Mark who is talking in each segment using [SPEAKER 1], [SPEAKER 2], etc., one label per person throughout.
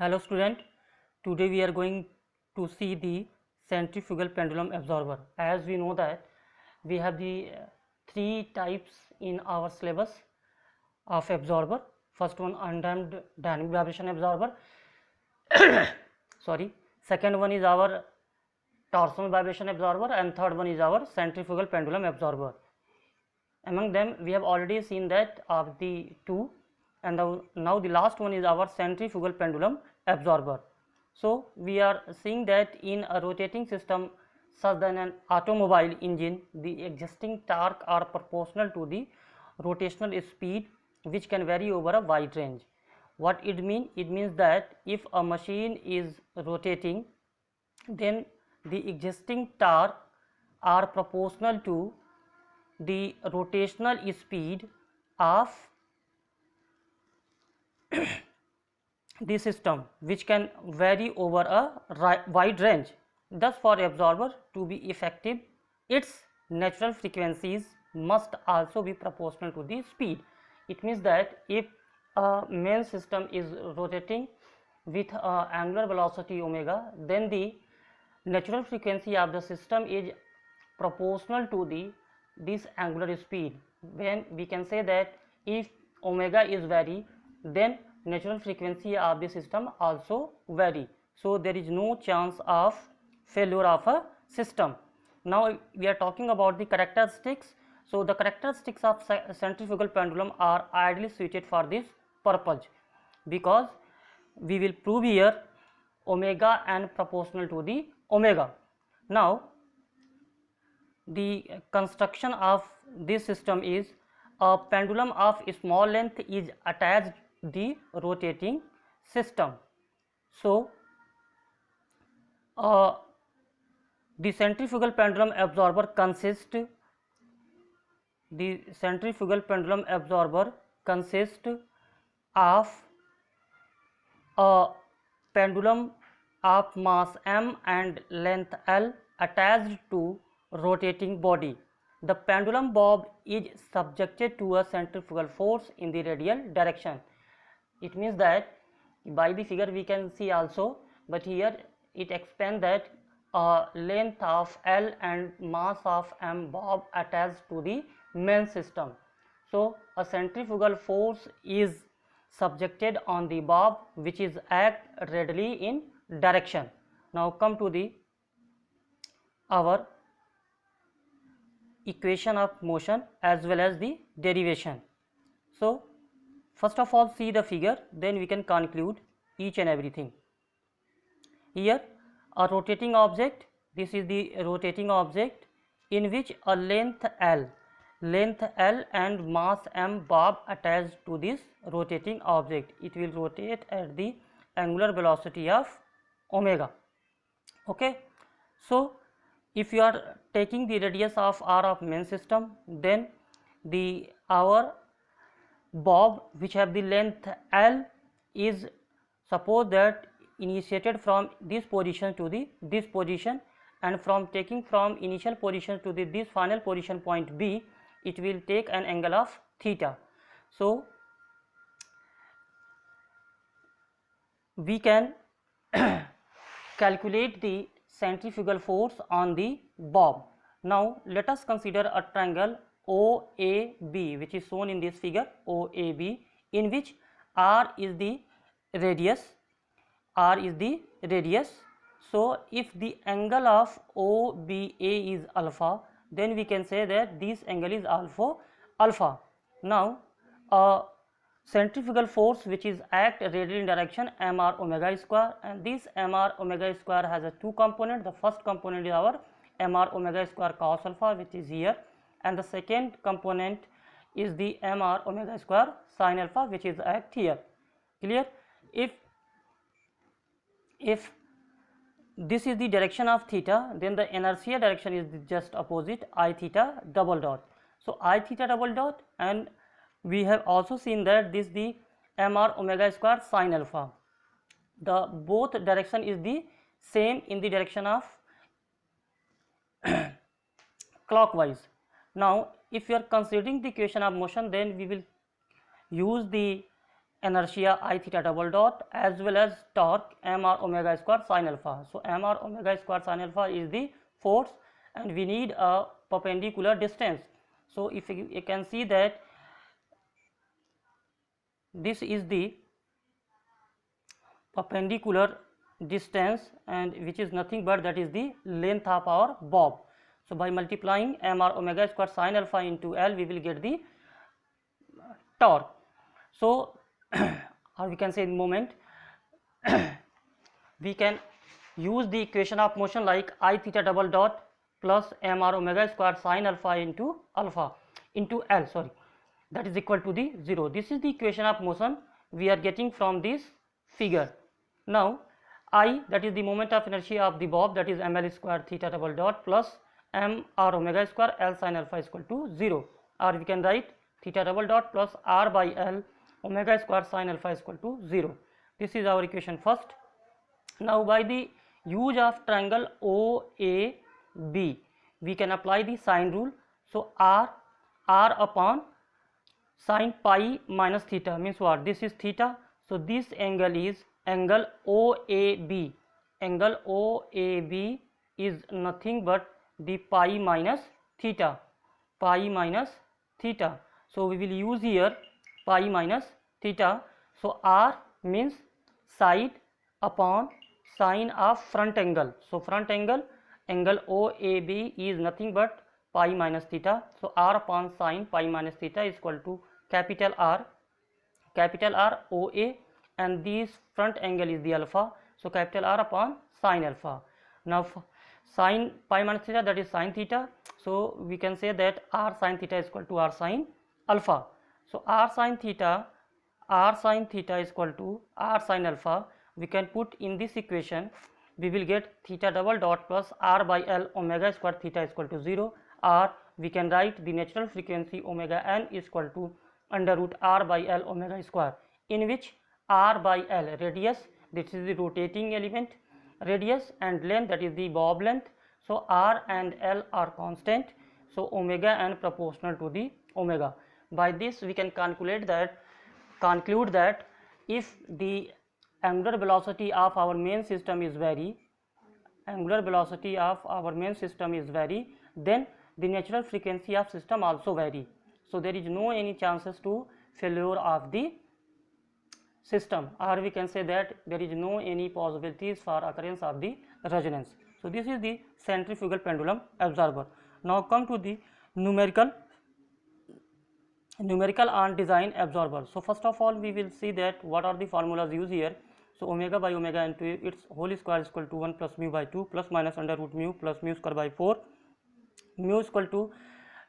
[SPEAKER 1] Hello student, today we are going to see the centrifugal pendulum absorber. As we know that we have the three types in our syllabus of absorber. First one, undamped dynamic vibration absorber. Sorry. Second one is our torsional vibration absorber, and third one is our centrifugal pendulum absorber. Among them we have already seen that of the two, and now the last one is our centrifugal pendulum absorber. So we are seeing that in a rotating system such than an automobile engine, the existing torque are proportional to the rotational speed, which can vary over a wide range. What it means? It means that if a machine is rotating, then the existing torque are proportional to the rotational speed of the system, which can vary over a wide range. Thus, for absorber to be effective, its natural frequencies must also be proportional to the speed. It means that if a main system is rotating with angular velocity omega, then the natural frequency of the system is proportional to this angular speed. When we can say that if omega is vary, then natural frequency of the system also vary, so there is no chance of failure of a system. Now we are talking about the characteristics. So the characteristics of centrifugal pendulum are ideally suited for this purpose, because we will prove here omega and proportional to the omega. Now the construction of this system is a pendulum of small length is attached the rotating system. So the centrifugal pendulum absorber consists of a pendulum of mass m and length L attached to rotating body. The pendulum bob is subjected to a centrifugal force in the radial direction. It means that by the figure we can see also, but here it explains that length of L and mass of m bob attached to the main system. So a centrifugal force is subjected on the bob, which is act radially in direction. Now come to the our equation of motion as well as the derivation. So first of all see the figure, then we can conclude each and everything. Here a rotating object, this is the rotating object in which a length L and mass m bob attached to this rotating object. It will rotate at the angular velocity of omega. Okay, so if you are taking the radius of r of main system, then the our bob which have the length L is, suppose that, initiated from this position to this position, and from taking from initial position to this final position point B, it will take an angle of theta. So we can calculate the centrifugal force on the bob. Now let us consider a triangle OAB, which is shown in this figure, OAB, in which r is the radius. So if the angle of OBA is alpha, then we can say that this angle is alpha. Now a centrifugal force which is act radial in direction mr omega square, and this mr omega square has a two component. The first component is our mr omega square cos alpha, which is here, and the second component is the mr omega square sin alpha, which is act here. Clear? If this is the direction of theta, then the inertia direction is just opposite, I theta double dot. So I theta double dot, and we have also seen that this the mr omega square sin alpha. The both direction is the same in the direction of clockwise. Now if you are considering the equation of motion, then we will use the inertia I theta double dot as well as torque mr omega square sin alpha. So mr omega square sin alpha is the force and we need a perpendicular distance. So if you can see that this is the perpendicular distance and which is nothing but that is the length of our bob. So by multiplying mr omega square sin alpha into L, we will get the torque. So or we can say in moment we can use the equation of motion like I theta double dot plus mr omega square sin alpha into L, sorry, that is equal to the 0. This is the equation of motion we are getting from this figure. Now I, that is the moment of inertia of the bob, that is ml square theta double dot plus mr omega square L sin alpha is equal to 0, or we can write theta double dot plus r by L omega square sin alpha is equal to 0. This is our equation first. Now by the use of triangle OAB, we can apply the sine rule. So r upon sine pi minus theta means what? This is theta. So this angle is angle OAB. Angle OAB is nothing but the pi minus theta. Pi minus theta. So we will use here pi minus theta. So r means side upon sine of front angle. So front angle OAB is nothing but pi minus theta. So r upon sine pi minus theta is equal to capital R OA, and this front angle is the alpha. So capital R upon sine alpha. Now sine pi minus theta, that is sine theta. So we can say that r sine theta is equal to r sine alpha. So r sine theta is equal to r sine alpha. We can put in this equation, we will get theta double dot plus r by L omega square theta is equal to 0, or we can write the natural frequency omega n is equal to under root r by L omega square, in which r by L radius, this is the rotating element radius, and length, that is the bob length. So r and L are constant, so omega n proportional to the omega. By this we can conclude that if the angular velocity of our main system is vary, then the natural frequency of system also vary. So there is no any chances to failure of the system, or we can say that there is no any possibilities for occurrence of the resonance. So this is the centrifugal pendulum absorber. Now come to the numerical and design absorber. So first of all we will see that what are the formulas used here. So omega by omega into its whole square is equal to 1 plus mu by 2 plus minus under root mu plus mu square by 4. Mu is equal to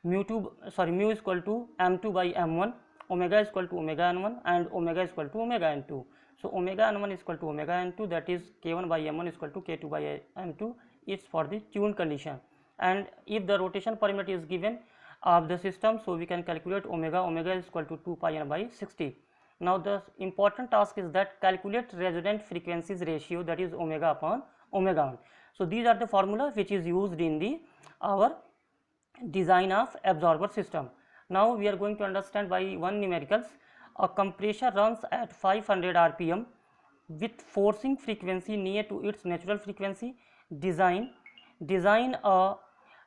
[SPEAKER 1] m2 by m1, omega is equal to omega n1, and omega is equal to omega n2. So omega n1 is equal to omega n2, that is k1 by m1 is equal to k2 by m2. It's for the tuned condition. And if the rotation parameter is given of the system, so we can calculate omega is equal to 2 pi n by 60. Now the important task is that calculate resonant frequencies ratio, that is omega upon omega 1. So these are the formula which is used in our design of absorber system. Now we are going to understand by one numericals. A compressor runs at 500 rpm with forcing frequency near to its natural frequency. Design a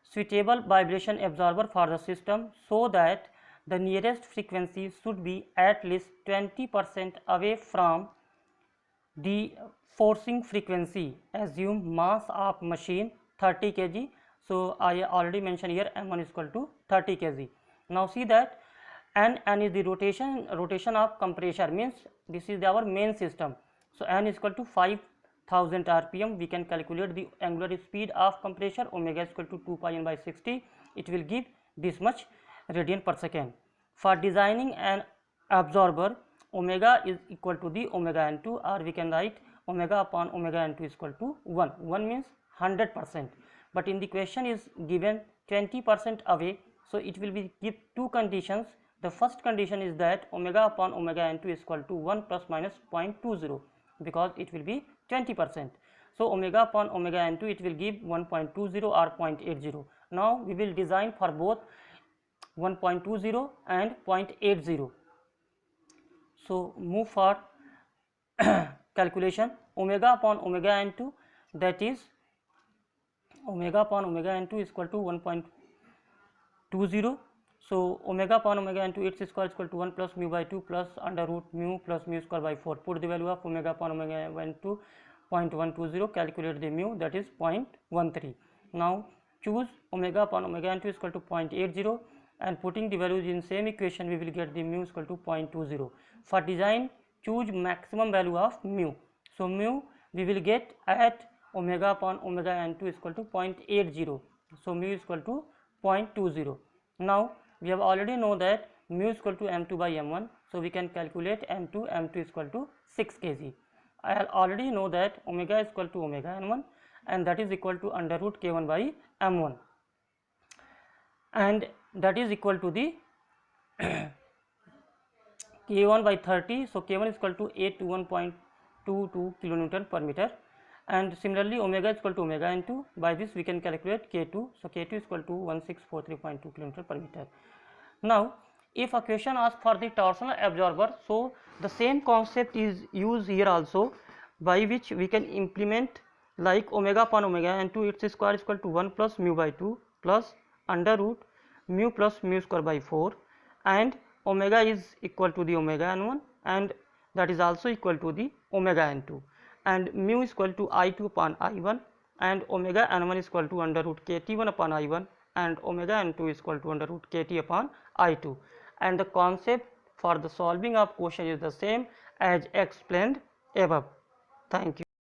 [SPEAKER 1] suitable vibration absorber for the system so that the nearest frequency should be at least 20% away from the forcing frequency. Assume mass of machine 30 kg. So I already mentioned here m1 is equal to 30 kg. Now see that n is the rotation of compressor, means this is our main system. So n is equal to 5000 rpm. We can calculate the angular speed of compressor, omega is equal to 2 pi n by 60. It will give this much radian per second. For designing an absorber, omega is equal to the omega n2, or we can write omega upon omega n2 is equal to 1. 1 means 100%, but in the question is given 20% away, so it will be give two conditions. The first condition is that omega upon omega n2 is equal to 1 plus minus 0.20, because it will be 20%. So omega upon omega n2 it will give 1.20 or 0.80. Now we will design for both 1.20 and 0.80. So move for calculation. Omega upon omega n2, that is omega upon omega n2 is equal to 1.20. So omega upon omega n2 its square is equal to 1 plus mu by 2 plus under root mu plus mu square by 4. Put the value of omega upon omega n2 0.120, calculate the mu, that is 0.13. Now choose omega upon omega n2 is equal to 0.80, and putting the values in same equation we will get the mu is equal to 0.20. For design, choose maximum value of mu. So mu we will get at omega upon omega n2 is equal to 0.80. So mu is equal to 0.20. Now we have already know that mu is equal to m2 by m1, so we can calculate m2 is equal to 6 kg. I already know that omega is equal to omega n1, and that is equal to under root k1 by m1, and that is equal to the k1 by 30. So k1 is equal to 821.22 kilonewton per meter, and similarly omega is equal to omega n2. By this we can calculate k2. So k2 is equal to 1643.2 kilonewton per meter. Now if a question asks for the torsional absorber, so the same concept is used here also, by which we can implement like omega upon omega n2 its square is equal to 1 plus mu by 2 plus under root mu plus mu square by 4, and omega is equal to the omega n1, and that is also equal to the omega n2, and mu is equal to I2 upon I1, and omega n1 is equal to under root kt1 upon I1, and omega n2 is equal to under root kt upon I2, and the concept for the solving of question is the same as explained above. Thank you.